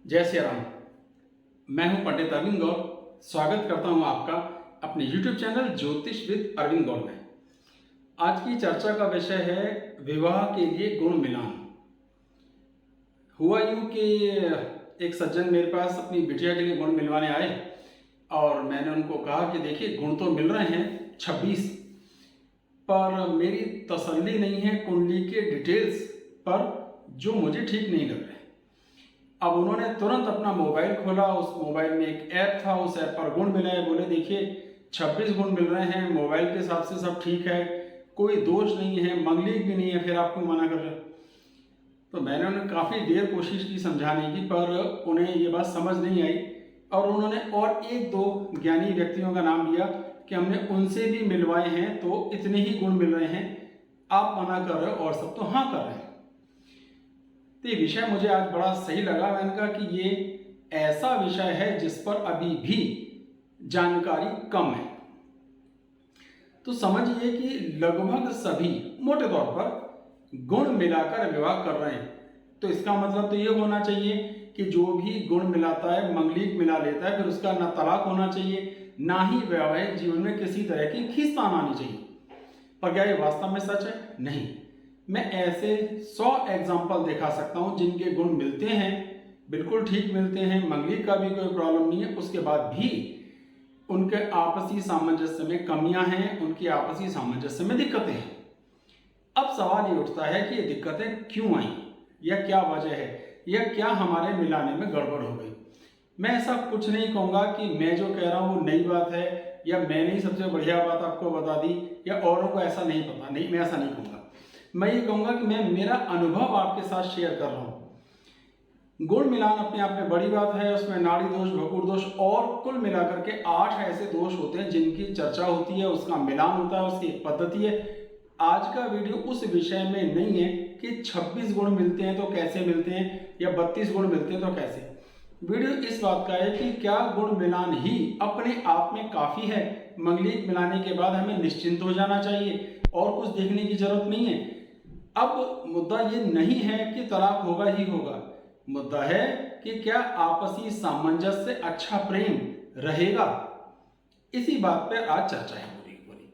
जय श्री राम। मैं हूं पंडित अरविंद गौर। स्वागत करता हूं आपका अपने YouTube चैनल ज्योतिष विद अरविंद गौर में। आज की चर्चा का विषय है विवाह के लिए गुण मिलान। हुआ यूं कि एक सज्जन मेरे पास अपनी बिटिया के लिए गुण मिलवाने आए और मैंने उनको कहा कि देखिए गुण तो मिल रहे हैं 26, पर मेरी तसल्ली नहीं है कुंडली के डिटेल्स पर जो मुझे ठीक नहीं लग रहे। अब उन्होंने तुरंत अपना मोबाइल खोला, उस मोबाइल में एक ऐप था, उस ऐप पर गुण मिलाए, बोले देखिए 26 गुण मिल रहे हैं, मोबाइल के हिसाब से सब ठीक है, कोई दोष नहीं है, मंगलिक भी नहीं है, फिर आप क्यों मना कर रहे हो। तो मैंने उन्हें काफ़ी देर कोशिश की समझाने की, पर उन्हें ये बात समझ नहीं आई और उन्होंने और एक दो ज्ञानी व्यक्तियों का नाम लिया कि हमने उनसे भी मिलवाए हैं तो इतने ही गुण मिल रहे हैं, आप मना कर रहे हो और सब तो हाँ कर रहे हैं। तो ये विषय मुझे आज बड़ा सही लगा। मैंने कहा कि ये ऐसा विषय है जिस पर अभी भी जानकारी कम है। तो समझिए कि लगभग सभी मोटे तौर पर गुण मिलाकर विवाह कर रहे हैं। तो इसका मतलब तो ये होना चाहिए कि जो भी गुण मिलाता है, मंगलिक मिला लेता है, फिर उसका ना तलाक होना चाहिए, ना ही वैवाहिक जीवन में किसी तरह की खींचतान आनी चाहिए। पर क्या ये वास्तव में सच है? नहीं। मैं ऐसे 100 एग्जाम्पल दिखा सकता हूं जिनके गुण मिलते हैं, बिल्कुल ठीक मिलते हैं, मंगलिक का भी कोई प्रॉब्लम नहीं है, उसके बाद भी उनके आपसी सामंजस्य में कमियां हैं, उनकी आपसी सामंजस्य में दिक्कतें हैं। अब सवाल ये उठता है कि ये दिक्कतें क्यों आई, या क्या वजह है, या क्या हमारे मिलाने में गड़बड़ हो गई। मैं ऐसा कुछ नहीं कहूँगा कि मैं जो कह रहा हूँ वो नई बात है, या मैंने ही सबसे बढ़िया बात आपको बता दी, या औरों को ऐसा नहीं पता। नहीं, मैं ऐसा नहीं कहूँगा। मैं ये कहूँगा कि मैं मेरा अनुभव आपके साथ शेयर कर रहा हूँ। गुण मिलान अपने आप में बड़ी बात है, उसमें नाड़ी दोष, भकुर दोष और कुल मिलाकर के 8 ऐसे दोष होते हैं जिनकी चर्चा होती है, उसका मिलान होता है, उसकी एक पद्धति है। आज का वीडियो उस विषय में नहीं है कि 26 गुण मिलते हैं तो कैसे मिलते हैं, या 32 गुण मिलते हैं तो कैसे। वीडियो इस बात का है कि क्या गुण मिलान ही अपने आप में काफ़ी है, मंगलिक मिलाने के बाद हमें निश्चिंत हो जाना चाहिए और कुछ देखने की जरूरत नहीं है। अब मुद्दा ये नहीं है कि तलाक होगा ही होगा, मुद्दा है कि क्या आपसी सामंजस्य, अच्छा प्रेम रहेगा। इसी बात पर आज चर्चा है पूरी।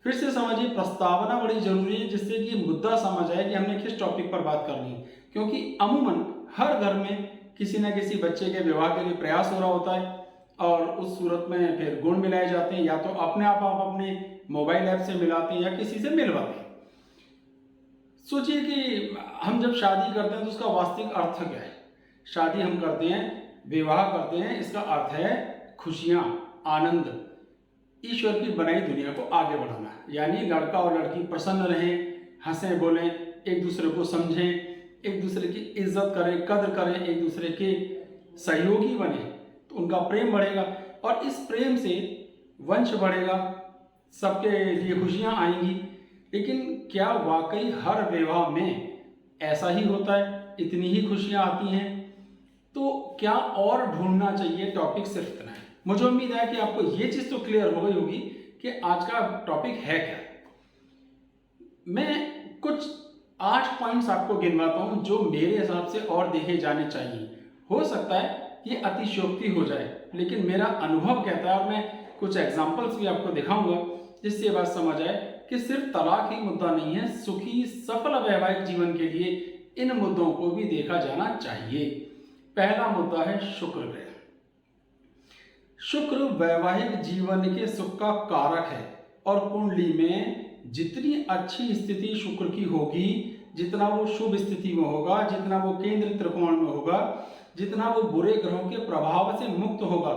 फिर से समझिए, प्रस्तावना बड़ी जरूरी है जिससे कि मुद्दा समझ आए कि हमने किस टॉपिक पर बात करनी है। क्योंकि अमूमन हर घर में किसी न किसी बच्चे के विवाह के लिए प्रयास हो रहा होता है और उस सूरत में फिर गुण मिलाए जाते हैं, या तो अपने आप अपने मोबाइल ऐप से मिलाते हैं या किसी से मिलवाते हैं। सोचिए कि हम जब शादी करते हैं तो उसका वास्तविक अर्थ क्या है। शादी हम करते हैं, विवाह करते हैं, इसका अर्थ है खुशियां, आनंद, ईश्वर की बनाई दुनिया को आगे बढ़ाना। यानी लड़का और लड़की प्रसन्न रहें, हंसें बोलें, एक दूसरे को समझें, एक दूसरे की इज्जत करें, कद्र करें, एक दूसरे के सहयोगी बने, तो उनका प्रेम बढ़ेगा और इस प्रेम से वंश बढ़ेगा, सबके लिए खुशियां आएंगी। लेकिन क्या वाकई हर विवाह में ऐसा ही होता है, इतनी ही खुशियां आती हैं? तो क्या और ढूंढना चाहिए? टॉपिक सिर्फ इतना है। मुझे उम्मीद है कि आपको ये चीज तो क्लियर हो गई होगी कि आज का टॉपिक है क्या। मैं कुछ 8 पॉइंट्स आपको गिनवाता हूं जो मेरे हिसाब से और देखे जाने चाहिए। हो सकता है ये अतिशयोक्ति हो जाए, लेकिन मेरा अनुभव कहता है, और मैं कुछ एग्जाम्पल्स भी आपको दिखाऊंगा जिससे बात समझ आए कि सिर्फ तलाक ही मुद्दा नहीं है, सुखी सफल वैवाहिक जीवन के लिए इन मुद्दों को भी देखा जाना चाहिए। पहला मुद्दा है शुक्र ग्रह। शुक्र वैवाहिक जीवन के सुख का कारक है और कुंडली में जितनी अच्छी स्थिति शुक्र की होगी, जितना वो शुभ स्थिति में होगा, जितना वो केंद्र त्रिकोण में होगा, जितना वो बुरे ग्रहों के प्रभाव से मुक्त होगा,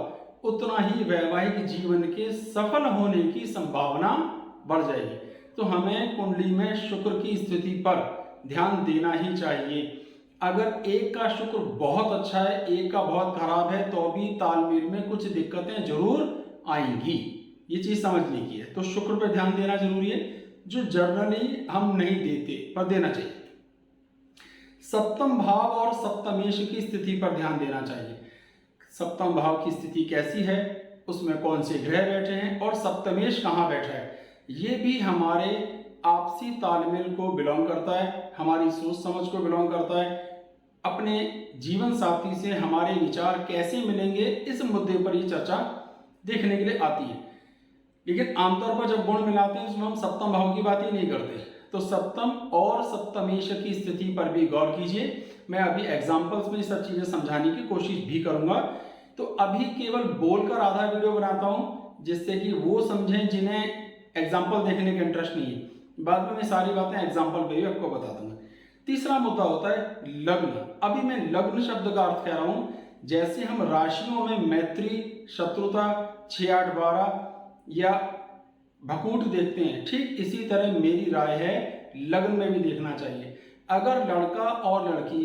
उतना ही वैवाहिक जीवन के सफल होने की संभावना बढ़ जाएगी। तो हमें कुंडली में शुक्र की स्थिति पर ध्यान देना ही चाहिए। अगर एक का शुक्र बहुत अच्छा है, एक का बहुत खराब है, तो भी तालमेल में कुछ दिक्कतें जरूर आएंगी। ये चीज समझने की है। तो शुक्र पर ध्यान देना जरूरी है, जो जनरली हम नहीं देते, पर देना चाहिए। सप्तम भाव और सप्तमेश की स्थिति पर ध्यान देना चाहिए। सप्तम भाव की स्थिति कैसी है, उसमें कौन से ग्रह बैठे हैं और सप्तमेश कहाँ बैठा है, ये भी हमारे आपसी तालमेल को बिलोंग करता है, हमारी सोच समझ को बिलोंग करता है। अपने जीवन साथी से हमारे विचार कैसे मिलेंगे, इस मुद्दे पर ये चर्चा देखने के लिए आती है। लेकिन आमतौर पर जब गुण मिलाते हैं उसमें हम सप्तम भाव की बात ही नहीं करते। तो सप्तम और सप्तमेश की स्थिति पर भी गौर कीजिए। मैं अभी एग्जाम्पल्स में सब चीजें समझाने की कोशिश भी करूंगा। तो अभी केवल बोलकर आधा वीडियो बनाता हूं जिससे कि वो समझें जिन्हें एग्जाम्पल देखने का इंटरेस्ट नहीं है। बाद में मैं सारी बातें एग्जाम्पल पे भी आपको बता दूंगा। तीसरा मुद्दा होता है लग्न। अभी मैं लग्न शब्द का अर्थ कह रहा हूं, जैसे हम राशियों में मैत्री, शत्रुता, 6, 8, 12 या भकूट देखते हैं, ठीक इसी तरह मेरी राय है लग्न में भी देखना चाहिए। अगर लड़का और लड़की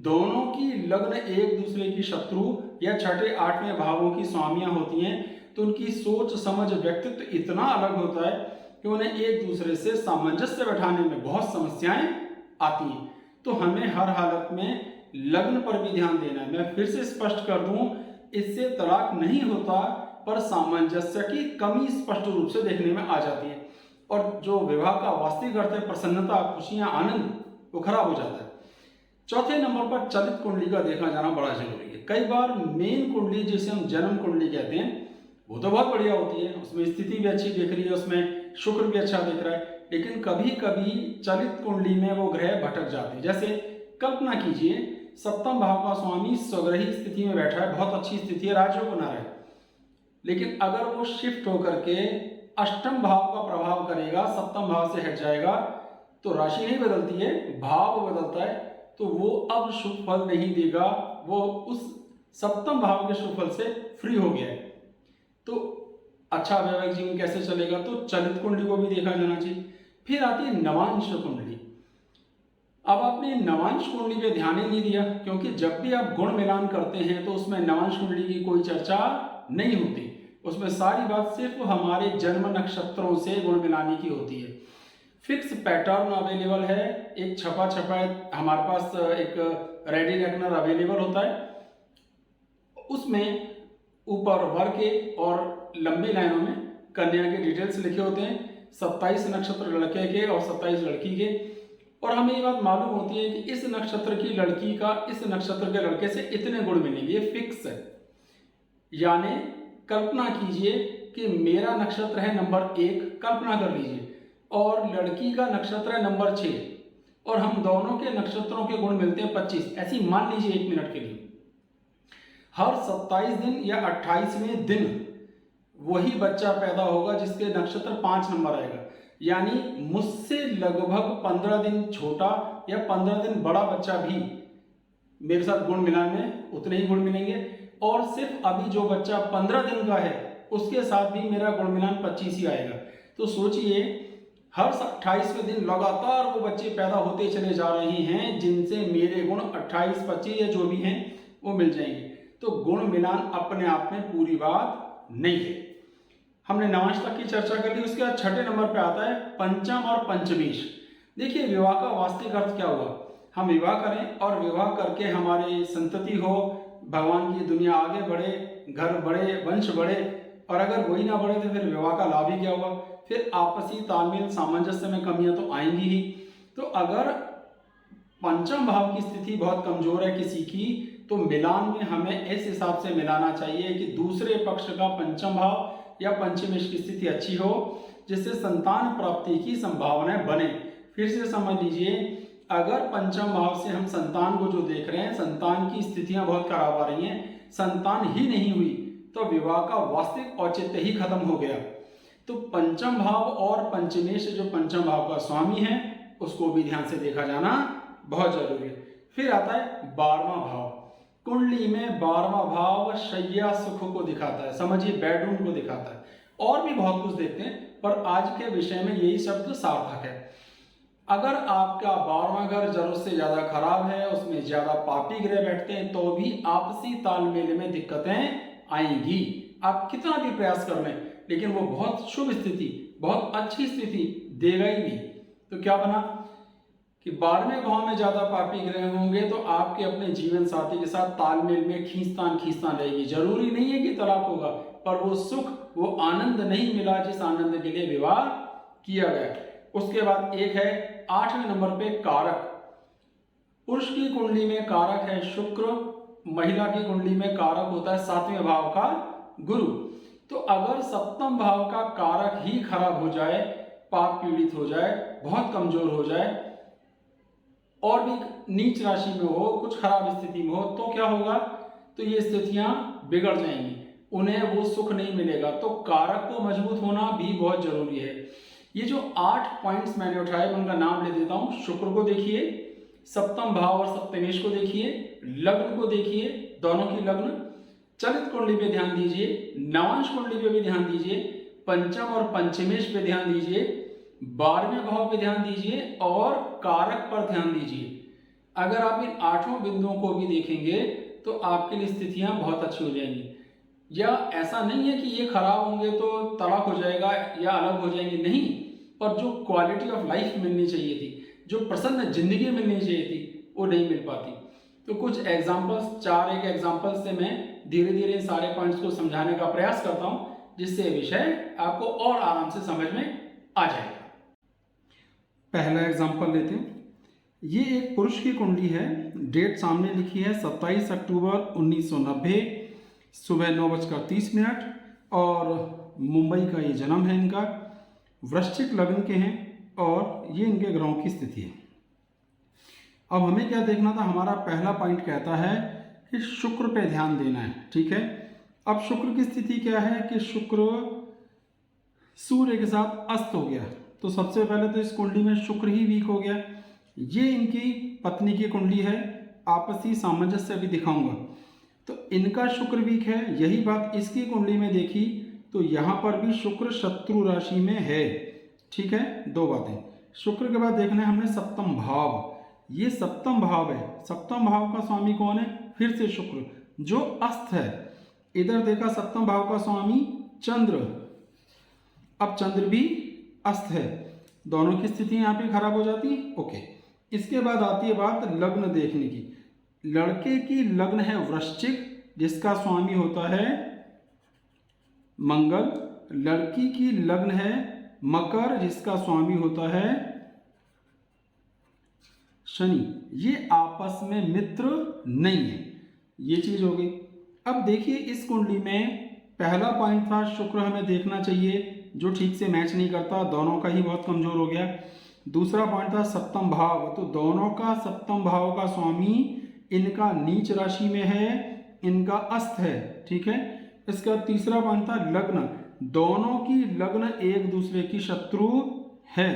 दोनों की लग्न एक दूसरे की शत्रु या छठे आठवें भावों की स्वामियां होती हैं तो उनकी सोच समझ व्यक्तित्व इतना अलग होता है कि उन्हें एक दूसरे से सामंजस्य बैठाने में बहुत समस्याएं आती हैं। तो हमें हर हालत में लग्न पर भी ध्यान देना है। मैं फिर से स्पष्ट कर दूं, इससे तलाक नहीं होता पर सामंजस्य की कमी स्पष्ट रूप से देखने में आ जाती है और जो विवाह का वास्तविक अर्थ है प्रसन्नता, खुशियां, आनंद, वो खराब हो जाता है। चौथे नंबर पर चलित कुंडली का देखा जाना बड़ा जरूरी है। कई बार मेन कुंडली जिसे हम जन्म कुंडली कहते हैं वो तो बहुत बढ़िया होती है, उसमें स्थिति भी अच्छी दिख रही है, उसमें शुक्र भी अच्छा दिख रहा है, लेकिन कभी कभी चलित कुंडली में वो ग्रह भटक जाते हैं। जैसे कल्पना कीजिए सप्तम भाव का स्वामी स्वग्रही स्थिति में बैठा है, बहुत अच्छी स्थिति है, राजयोग बना रहा है, लेकिन अगर वो शिफ्ट होकर के अष्टम भाव का प्रभाव करेगा, सप्तम भाव से हट जाएगा, तो राशि नहीं बदलती है, भाव बदलता है, तो वो अब शुभ फल नहीं देगा, वो उस सप्तम भाव के शुभ फल से फ्री हो गया है। तो अच्छा वैवाहिक जीवन कैसे चलेगा, तो चलित कुंडली को भी देखा जाना चाहिए। फिर आती है नवांश कुंडली। अब आपने नवांश कुंडली पे ध्यान ही नहीं दिया, क्योंकि जब भी आप गुण मिलान करते हैं तो उसमें नवांश कुंडली की कोई चर्चा नहीं होती, उसमें सारी बात सिर्फ हमारे जन्म नक्षत्रों से गुण मिलाने की होती है। फिक्स पैटर्न अवेलेबल है, एक छपा हमारे पास एक रेडी रेकनर अवेलेबल होता है, उसमें ऊपर वर्ग के और लंबी लाइनों में कन्या के डिटेल्स लिखे होते हैं, 27 नक्षत्र लड़के के और 27 लड़की के, और हमें ये बात मालूम होती है कि इस नक्षत्र की लड़की का इस नक्षत्र के लड़के से इतने गुण मिलेंगे, ये फिक्स है। यानी कल्पना कीजिए कि मेरा नक्षत्र है नंबर 1, कल्पना कर लीजिए, और लड़की का नक्षत्र है नंबर 6, और हम दोनों के नक्षत्रों के गुण मिलते हैं 25। ऐसी मान लीजिए 1 मिनट के लिए हर 27 दिन या 28वें दिन वही बच्चा पैदा होगा जिसके नक्षत्र 5 नंबर आएगा। यानी मुझसे लगभग 15 दिन छोटा या 15 दिन बड़ा बच्चा भी मेरे साथ गुण मिलान में उतने ही गुण मिलेंगे, और सिर्फ अभी जो बच्चा 15 दिन का है उसके साथ भी मेरा गुण मिलान 25 ही आएगा। तो सोचिए हर 28वें दिन लगातार वो बच्चे पैदा होते चले जा रहे हैं जिनसे मेरे गुण 28, 25 या जो भी हैं वो मिल जाएंगे। तो गुण मिलान अपने आप में पूरी बात नहीं है। हमने नवांश तक की चर्चा कर ली। उसके बाद छठे नंबर पे आता है पंचम और पंचमेश। देखिए विवाह का वास्तविक अर्थ क्या हुआ, हम विवाह करें और विवाह करके हमारी संतति हो, भगवान की दुनिया आगे बढ़े, घर बढ़े, वंश बढ़े, और अगर वही ना बढ़े तो फिर विवाह का लाभ ही क्या हुआ। फिर आपसी तालमेल सामंजस्य में कमियां तो आएंगी ही। तो अगर पंचम भाव की स्थिति बहुत कमजोर है किसी की, तो मिलान में हमें इस हिसाब से मिलाना चाहिए कि दूसरे पक्ष का पंचम भाव या पंचमेश की स्थिति अच्छी हो, जिससे संतान प्राप्ति की संभावनाएं बने। फिर से समझ लीजिए, अगर पंचम भाव से हम संतान को जो देख रहे हैं, संतान की स्थितियां बहुत खराब आ रही हैं, संतान ही नहीं हुई, तो विवाह का वास्तविक औचित्य ही खत्म हो गया। तो पंचम भाव और पंचमेश जो पंचम भाव का स्वामी है उसको भी ध्यान से देखा जाना बहुत जरूरी है। फिर आता है 12वां भाव। कुंडली में 12वां भाव शैया सुख को दिखाता है, समझिए बेडरूम को दिखाता है, और भी बहुत कुछ देखते हैं, पर आज के विषय में यही शब्द सार्थक है। अगर आपका 12वां घर जरूरत से ज्यादा खराब है, उसमें ज्यादा पापी ग्रह बैठते हैं, तो भी आपसी तालमेल में दिक्कतें आएंगी। आप कितना भी प्रयास कर लें, लेकिन वो बहुत शुभ स्थिति, बहुत अच्छी स्थिति देगा ही नहीं। तो क्या बना कि 12वें भाव में ज्यादा पापी ग्रह होंगे तो आपके अपने जीवन साथी के साथ तालमेल में खींचतान रहेगी। जरूरी नहीं है कि तलाक होगा, पर वो सुख, वो आनंद नहीं मिला जिस आनंद के लिए विवाह किया गया। उसके बाद एक है 8वें नंबर पे कारक। पुरुष की कुंडली में कारक है शुक्र, महिला की कुंडली में कारक होता है 7वें भाव का गुरु। तो अगर सप्तम भाव का कारक ही खराब हो जाए, पाप पीड़ित हो जाए, बहुत कमजोर हो जाए और भी नीच राशि में हो, कुछ खराब स्थिति में हो, तो क्या होगा? तो ये स्थितियां बिगड़ जाएंगी, उन्हें वो सुख नहीं मिलेगा। तो कारक को मजबूत होना भी बहुत जरूरी है। ये जो 8 पॉइंट्स मैंने उठाए, उनका नाम ले देता हूं। शुक्र को देखिए, सप्तम भाव और सप्तमेश को देखिए, लग्न को देखिए, दोनों की लग्न, चलित कुंडली पे ध्यान दीजिए, नवांश कुंडली पे भी ध्यान दीजिए, पंचम और पंचमेश पे ध्यान दीजिए, 12वें भाव पे ध्यान दीजिए और कारक पर ध्यान दीजिए। अगर आप इन 8 बिंदुओं को भी देखेंगे तो आपके लिए स्थितियां बहुत अच्छी हो जाएंगी। या ऐसा नहीं है कि ये खराब होंगे तो तलाक हो जाएगा या अलग हो जाएंगे, नहीं, पर जो क्वालिटी ऑफ लाइफ मिलनी चाहिए थी, जो प्रसन्न जिंदगी मिलनी चाहिए थी, वो नहीं मिल पाती। तो कुछ एग्जाम्पल्स, 4 एग्जाम्पल्स से मैं धीरे धीरे सारे पॉइंट्स को समझाने का प्रयास करता हूं, जिससे विषय आपको और आराम से समझ में आ जाएगा। पहला एग्जाम्पल लेते हैं। ये एक पुरुष की कुंडली है, डेट सामने लिखी है 27 अक्टूबर 1990, सुबह 9:30 और मुंबई का ये जन्म है इनका, वृश्चिक लग्न के हैं और ये इनके ग्रहों की स्थिति है। अब हमें क्या देखना था? हमारा पहला पॉइंट कहता है कि शुक्र पे ध्यान देना है, ठीक है। अब शुक्र की स्थिति क्या है कि शुक्र सूर्य के साथ अस्त हो गया। तो सबसे पहले तो इस कुंडली में शुक्र ही वीक हो गया। ये इनकी पत्नी की कुंडली है, आपसी सामंजस्य अभी दिखाऊंगा। तो इनका शुक्र वीक है, यही बात इसकी कुंडली में देखी तो यहाँ पर भी शुक्र शत्रु राशि में है, ठीक है। 2 बातें। शुक्र के बाद देखना है हमने सप्तम भाव, ये सप्तम भाव है। सप्तम भाव का स्वामी कौन है? फिर से शुक्र, जो अस्त है। इधर देखा सप्तम भाव का स्वामी चंद्र, अब चंद्र भी अस्त है, दोनों की स्थिति यहाँ पे खराब हो जाती है। ओके, इसके बाद आती है बात लग्न देखने की। लड़के की लग्न है वृश्चिक, जिसका स्वामी होता है मंगल। लड़की की लग्न है मकर, जिसका स्वामी होता है शनि। ये आपस में मित्र नहीं है, ये चीज हो गई। अब देखिए इस कुंडली में पहला पॉइंट था शुक्र हमें देखना चाहिए, जो ठीक से मैच नहीं करता, दोनों का ही बहुत कमजोर हो गया। दूसरा पॉइंट था सप्तम भाव, तो दोनों का सप्तम भाव का स्वामी इनका नीच राशि में है, इनका अस्त है, ठीक है। इसका तीसरा पॉइंट था लग्न, दोनों की लग्न एक दूसरे की शत्रु है।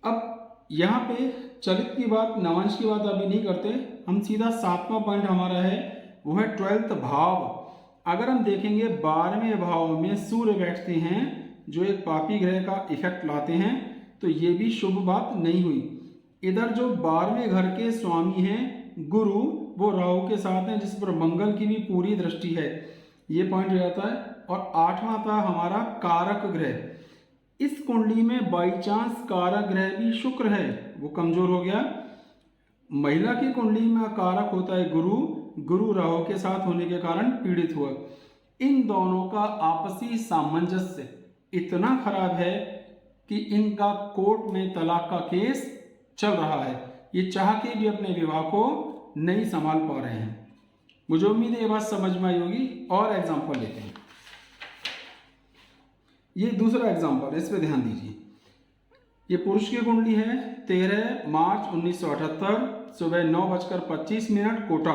अब यहाँ पे चलित की बात, नवांश की बात अभी नहीं करते, हम सीधा 7वां पॉइंट हमारा है, वो है 12th भाव। अगर हम देखेंगे 12वें भाव में सूर्य बैठते हैं, जो एक पापी ग्रह का इफेक्ट लाते हैं, तो ये भी शुभ बात नहीं हुई। इधर जो 12वें घर के स्वामी हैं गुरु, वो राहु के साथ हैं, जिस पर मंगल की भी पूरी दृष्टि है, ये पॉइंट हो जाता है। और 8वां था हमारा कारक ग्रह। इस कुंडली में बाई चांस कारक ग्रह भी शुक्र है, वो कमजोर हो गया। महिला की कुंडली में कारक होता है गुरु, गुरु राहु के साथ होने के कारण पीड़ित हुआ। इन दोनों का आपसी सामंजस्य इतना खराब है कि इनका कोर्ट में तलाक का केस चल रहा है। ये चाह के भी अपने विवाह को नहीं संभाल पा रहे हैं। मुझे उम्मीद है ये बात समझ में आई होगी। और एग्जाम्पल लेते हैं। ये दूसरा एग्जाम्पल, इस पे ध्यान दीजिए। ये पुरुष की कुंडली है, 13 मार्च 1978, सुबह 9:25 कोटा,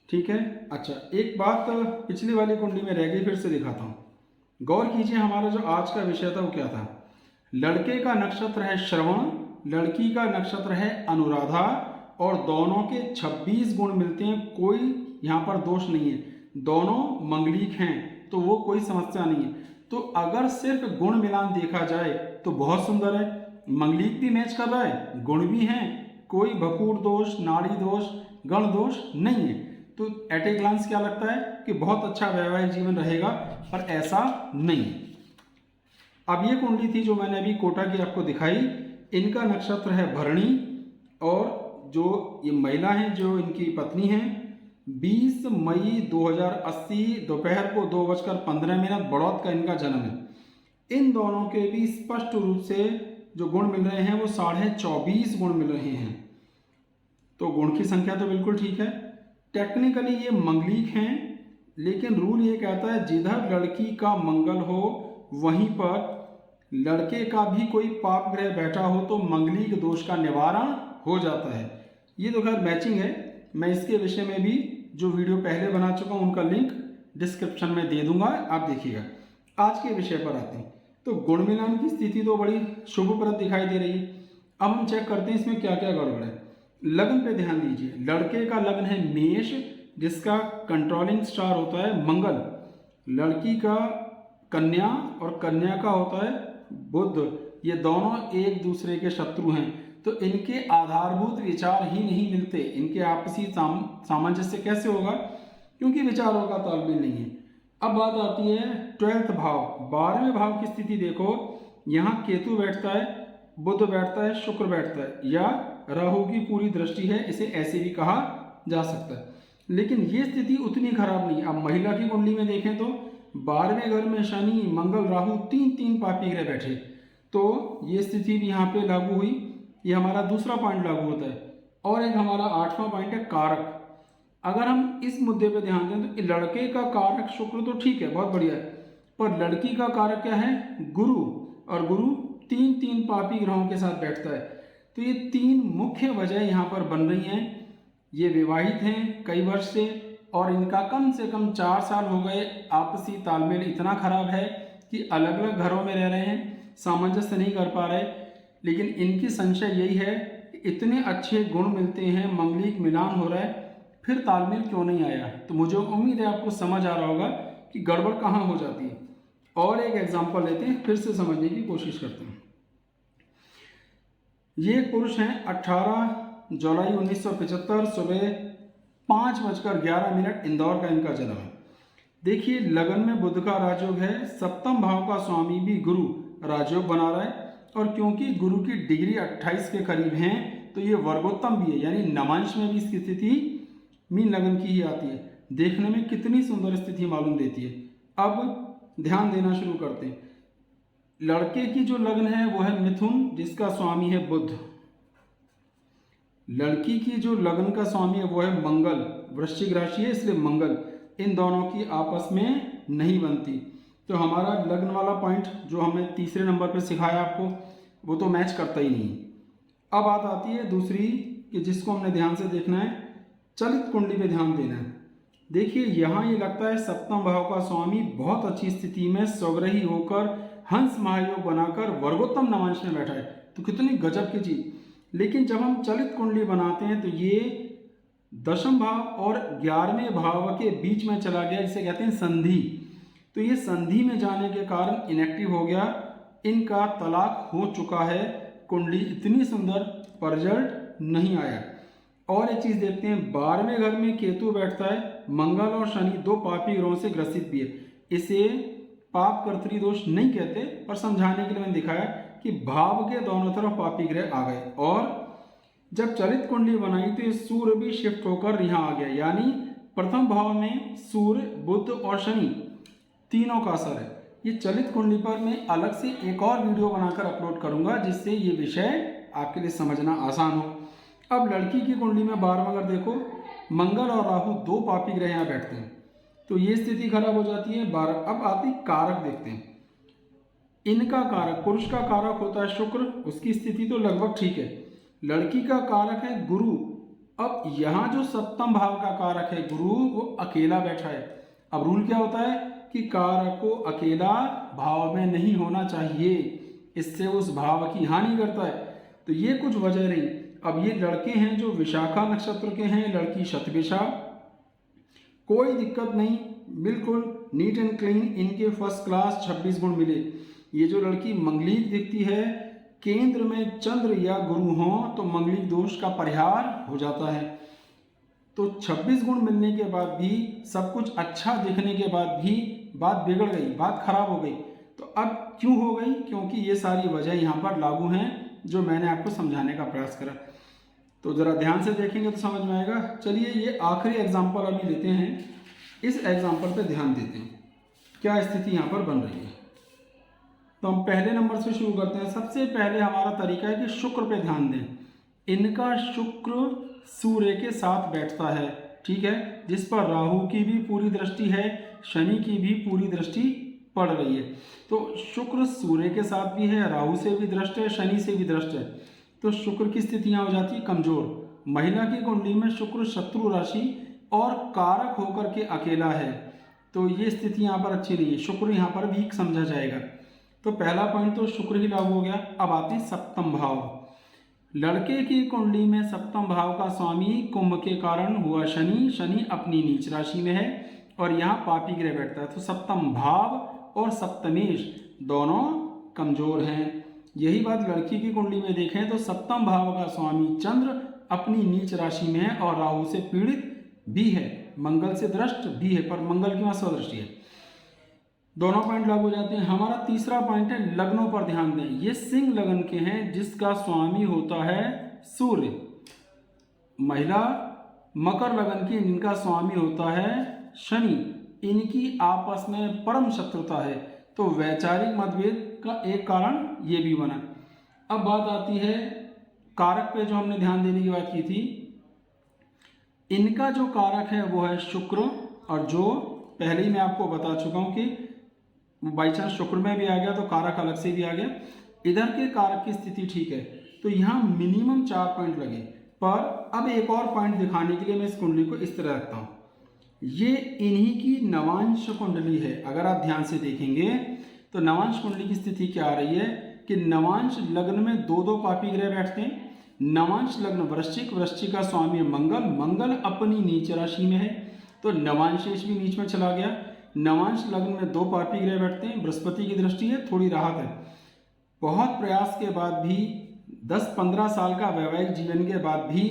ठीक है। अच्छा, एक बात पिछली वाली कुंडली में रह गई, फिर से दिखाता हूँ। गौर कीजिए, हमारा जो आज का विषय था वो क्या था? लड़के का नक्षत्र है श्रवण, लड़की का नक्षत्र है अनुराधा, और दोनों के 26 गुण मिलते हैं। कोई यहाँ पर दोष नहीं है, दोनों मंगलिक हैं, तो वो कोई समस्या नहीं है। तो अगर सिर्फ गुण मिलान देखा जाए तो बहुत सुंदर है, मंगलिक भी मैच कर रहा है, गुण भी हैं, कोई भकूर दोष, नाड़ी दोष, गण दोष नहीं है। तो एट ए ग्लांस क्या लगता है कि बहुत अच्छा वैवाहिक जीवन रहेगा, पर ऐसा नहीं। अब ये कुंडली थी जो मैंने अभी कोटा की आपको दिखाई, इनका नक्षत्र है भरणी, और जो ये महिला हैं, जो इनकी पत्नी हैं, 20 मई 2080 दोपहर को 2:15 बड़ौद का इनका जन्म है। इन दोनों के भी स्पष्ट रूप से जो गुण मिल रहे हैं वो 24.5 गुण मिल रहे हैं। तो गुण की संख्या तो बिल्कुल ठीक है। टेक्निकली ये मंगलिक हैं, लेकिन रूल ये कहता है जिधर लड़की का मंगल हो वहीं पर लड़के का भी कोई पाप ग्रह बैठा हो तो मंगलिक दोष का निवारण हो जाता है। ये तो खैर मैचिंग है। मैं इसके विषय में भी जो वीडियो पहले बना चुका हूँ उनका लिंक डिस्क्रिप्शन में दे दूंगा, आप देखिएगा। आज के विषय पर आते हैं। तो गुण मिलान की स्थिति तो बड़ी शुभप्रद दिखाई दे रही है। अब हम चेक करते हैं इसमें क्या क्या गड़बड़ है। लग्न पे ध्यान दीजिए। लड़के का लग्न है मेष, जिसका कंट्रोलिंग स्टार होता है मंगल। लड़की का कन्या, और कन्या का होता है बुध। ये दोनों एक दूसरे के शत्रु हैं, तो इनके आधारभूत विचार ही नहीं मिलते। इनके आपसी सामंजस्य कैसे होगा? क्योंकि विचारों का तालमेल नहीं है। अब बात आती है 12th भाव, 12वें भाव की स्थिति देखो। यहाँ केतु बैठता है, बुध बैठता है, शुक्र बैठता है, या राहु की पूरी दृष्टि है, इसे ऐसे भी कहा जा सकता है। लेकिन ये स्थिति उतनी खराब नहीं। अब महिला की कुंडली में देखें तो 12वें घर में शनि, मंगल, राहु, तीन पापी ग्रह बैठे, तो ये स्थिति भी यहाँ पे लागू हुई। ये हमारा दूसरा पॉइंट लागू होता है। और एक हमारा 8वां पॉइंट है कारक। अगर हम इस मुद्दे पे ध्यान दें तो लड़के का कारक शुक्र तो ठीक है, बहुत बढ़िया है, पर लड़की का कारक क्या है? गुरु, और गुरु तीन पापी ग्रहों के साथ बैठता है। तो ये 3 मुख्य वजह यहाँ पर बन रही हैं। ये विवाहित हैं कई वर्ष से, और इनका कम से कम 4 साल हो गए। आपसी तालमेल इतना खराब है कि अलग अलग घरों में रह रहे हैं, सामंजस्य नहीं कर पा रहे। लेकिन इनकी संशय यही है कि इतने अच्छे गुण मिलते हैं, मंगलिक मिलान हो रहा है, फिर तालमेल क्यों नहीं आया? तो मुझे उम्मीद है आपको समझ आ रहा होगा कि गड़बड़ कहाँ हो जाती है। और एक एग्जांपल लेते हैं, फिर से समझने की कोशिश करते हैं। ये पुरुष हैं 18 जुलाई 1975 सुबह 5:11 इंदौर का इनका जन्म है। देखिए लग्न में बुध का राजयोग है, 7वें भाव का स्वामी भी गुरु राजयोग बना रहा है, और क्योंकि गुरु की डिग्री 28 के करीब हैं तो ये वर्गोत्तम भी है, यानी नवांश में भी इसकी स्थिति मीन लग्न की ही आती है। देखने में कितनी सुंदर स्थिति मालूम देती है। अब ध्यान देना शुरू करते हैं। लड़के की जो लग्न है वो है मिथुन, जिसका स्वामी है बुध। लड़की की जो लग्न का स्वामी है वो है मंगल, वृश्चिक राशि है इसलिए मंगल। इन दोनों की आपस में नहीं बनती, तो हमारा लग्न वाला पॉइंट जो हमें तीसरे नंबर पे सिखाया आपको, वो तो मैच करता ही नहीं। अब बात आती है दूसरी कि जिसको हमने ध्यान से देखना है, चलित कुंडली पे ध्यान देना है। देखिए यहाँ ये लगता है 7वें भाव का स्वामी बहुत अच्छी स्थिति में स्वग्रही होकर हंस महायोग बनाकर वर्गोत्तम नवांश में बैठा है, तो कितनी गजब की चीज। लेकिन जब हम चलित कुंडली बनाते हैं तो ये 10वें भाव और 11वें भाव के बीच में चला गया, जिसे कहते हैं संधि। तो ये संधि में जाने के कारण इनएक्टिव हो गया, इनका तलाक हो चुका है। कुंडली इतनी सुंदर पर रिजल्ट नहीं आया। और एक चीज देखते हैं, 12वें घर में केतु बैठता है, मंगल और शनि 2 पापी ग्रहों से ग्रसित भी है। इसे पाप कर्तरी दोष नहीं कहते, पर समझाने के लिए मैंने दिखाया कि भाव के दोनों तरफ पापी ग्रह आ गए। और जब चलित कुंडली बनाई तो ये सूर्य भी शिफ्ट होकर यहाँ आ गया, यानी प्रथम भाव में सूर्य, बुध और शनि तीनों का असर है। ये चलित कुंडली पर मैं अलग से एक और वीडियो बनाकर अपलोड करूंगा, जिससे ये विषय आपके लिए समझना आसान हो। अब लड़की की कुंडली में 12वां घर देखो, मंगल और राहु 2 पापी ग्रह यहाँ बैठते हैं, तो ये स्थिति खराब हो जाती है। 12 अब आती कारक देखते हैं। इनका कारक, पुरुष का कारक होता है शुक्र, उसकी स्थिति तो लगभग ठीक है। लड़की का कारक है गुरु। अब यहाँ जो 7वें भाव का कारक है गुरु, वो अकेला बैठा है। अब रूल क्या होता है कि कारक को अकेला भाव में नहीं होना चाहिए, इससे उस भाव की हानि करता है। तो ये कुछ वजह रही। अब ये लड़के हैं जो विशाखा नक्षत्र के हैं, लड़की शतभिषा, कोई दिक्कत नहीं, बिल्कुल नीट एंड क्लीन, इनके फर्स्ट क्लास 26 गुण मिले। ये जो लड़की मंगलिक दिखती है, केंद्र में चंद्र या गुरु हो तो मंगलिक दोष का परिहार हो जाता है। तो 26 गुण मिलने के बाद भी, सब कुछ अच्छा दिखने के बाद भी बात बिगड़ गई, बात खराब हो गई। तो अब क्यों हो गई? क्योंकि ये सारी वजह यहाँ पर लागू हैं जो मैंने आपको समझाने का प्रयास करा। तो ज़रा ध्यान से देखेंगे तो समझ में आएगा। चलिए ये आखिरी एग्जाम्पल अभी लेते हैं, इस एग्जाम्पल पे ध्यान देते हैं क्या स्थिति यहाँ पर बन रही है। तो हम पहले नंबर से शुरू करते हैं। सबसे पहले हमारा तरीका है कि शुक्र पे ध्यान दें। इनका शुक्र सूर्य के साथ बैठता है, ठीक है, जिस पर राहु की भी पूरी दृष्टि है, शनि की भी पूरी दृष्टि पड़ रही है। तो शुक्र सूर्य के साथ भी है, राहु से भी दृष्ट है, शनि से भी दृष्ट है, तो शुक्र की स्थितियां हो जाती कमजोर। महिला की कुंडली में शुक्र शत्रु राशि और कारक होकर के अकेला है, तो ये स्थिति यहाँ पर अच्छी नहीं है, शुक्र यहाँ पर वीक समझा जाएगा। तो पहला पॉइंट तो शुक्र ही लागू हो गया। अब आती सप्तम भाव। लड़के की कुंडली में सप्तम भाव का स्वामी कुंभ के कारण हुआ शनि, शनि अपनी नीच राशि में है और यहाँ पापी ग्रह बैठता है, तो सप्तम भाव और सप्तमेश दोनों कमजोर हैं। यही बात लड़की की कुंडली में देखें तो सप्तम भाव का स्वामी चंद्र अपनी नीच राशि में है और राहु से पीड़ित भी है, मंगल से दृष्ट भी है, पर मंगल की वहाँ स्वदृष्टि है। दोनों पॉइंट लागू हो जाते हैं। हमारा तीसरा पॉइंट है लग्नों पर ध्यान दें। ये सिंह लगन के हैं जिसका स्वामी होता है सूर्य। महिला मकर लगन की जिनका स्वामी होता है शनि, इनकी आपस में परम शत्रुता है, तो वैचारिक मतभेद का एक कारण ये भी बना। अब बात आती है कारक पे, जो हमने ध्यान देने की बात की थी। इनका जो कारक है वो है शुक्र, और जो पहले ही मैं आपको बता चुका हूं कि बाई चांस शुक्र में भी आ गया तो कारक अलग से भी आ गया। इधर के कारक की स्थिति ठीक है, तो यहाँ मिनिमम 4 पॉइंट लगे। पर अब एक और पॉइंट दिखाने के लिए मैं इस कुंडली को इस तरह रखता हूँ। ये इन्हीं की नवांश कुंडली है। अगर आप ध्यान से देखेंगे तो नवांश कुंडली की स्थिति क्या आ रही है कि नवांश लग्न में 2-2 पापी ग्रह बैठते हैं। नवांश लग्न वृश्चिक, वृश्चिक का स्वामी मंगल, मंगल अपनी नीच राशि में है, तो नवांशेष भी नीच में चला गया। नवांश लग्न में 2 पापी ग्रह बैठते हैं, बृहस्पति की दृष्टि है, थोड़ी राहत है। बहुत प्रयास के बाद भी 10-15 साल का वैवाहिक जीवन के बाद भी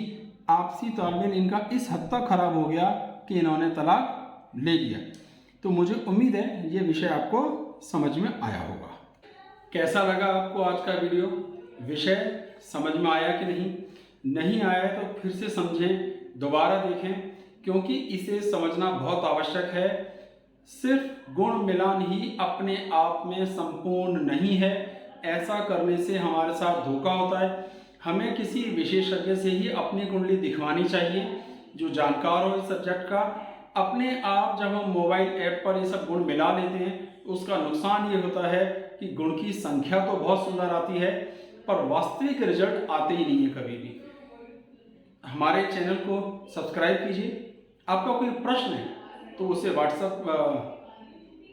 आपसी तालमेल इनका इस हद तक खराब हो गया कि इन्होंने तलाक ले लिया। तो मुझे उम्मीद है ये विषय आपको समझ में आया होगा। कैसा लगा आपको आज का वीडियो? विषय समझ में आया कि नहीं आया तो फिर से समझें, दोबारा देखें, क्योंकि इसे समझना बहुत आवश्यक है। सिर्फ गुण मिलान ही अपने आप में संपूर्ण नहीं है। ऐसा करने से हमारे साथ धोखा होता है। हमें किसी विशेषज्ञ से ही अपनी कुंडली दिखवानी चाहिए जो जानकार हो इस सब्जेक्ट का। अपने आप जब हम मोबाइल ऐप पर ये सब गुण मिला लेते हैं, उसका नुकसान ये होता है कि गुण की संख्या तो बहुत सुंदर आती है, पर वास्तविक रिजल्ट आते ही नहीं है कभी भी। हमारे चैनल को सब्सक्राइब कीजिए। आपका कोई प्रश्न है तो उसे व्हाट्सएप,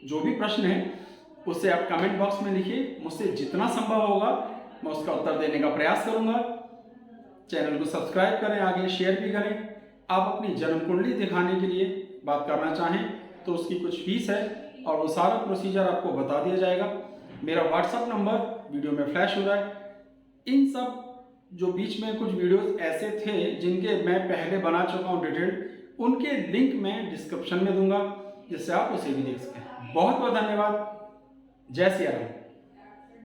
जो भी प्रश्न है उसे आप कमेंट बॉक्स में लिखिए। मुझसे जितना संभव होगा मैं उसका उत्तर देने का प्रयास करूंगा। चैनल को सब्सक्राइब करें, आगे शेयर भी करें। आप अपनी जन्म कुंडली दिखाने के लिए बात करना चाहें तो उसकी कुछ फीस है और वो सारा प्रोसीजर आपको बता दिया जाएगा। मेरा व्हाट्सएप नंबर वीडियो में फ्लैश हो रहा है। इन सब जो बीच में कुछ वीडियोस ऐसे थे जिनके मैं पहले बना चुका हूँ डिटेल्ड, उनके लिंक मैं डिस्क्रिप्शन में दूंगा जिससे आप उसे भी देख सकें। बहुत बहुत धन्यवाद। जय सिया राम।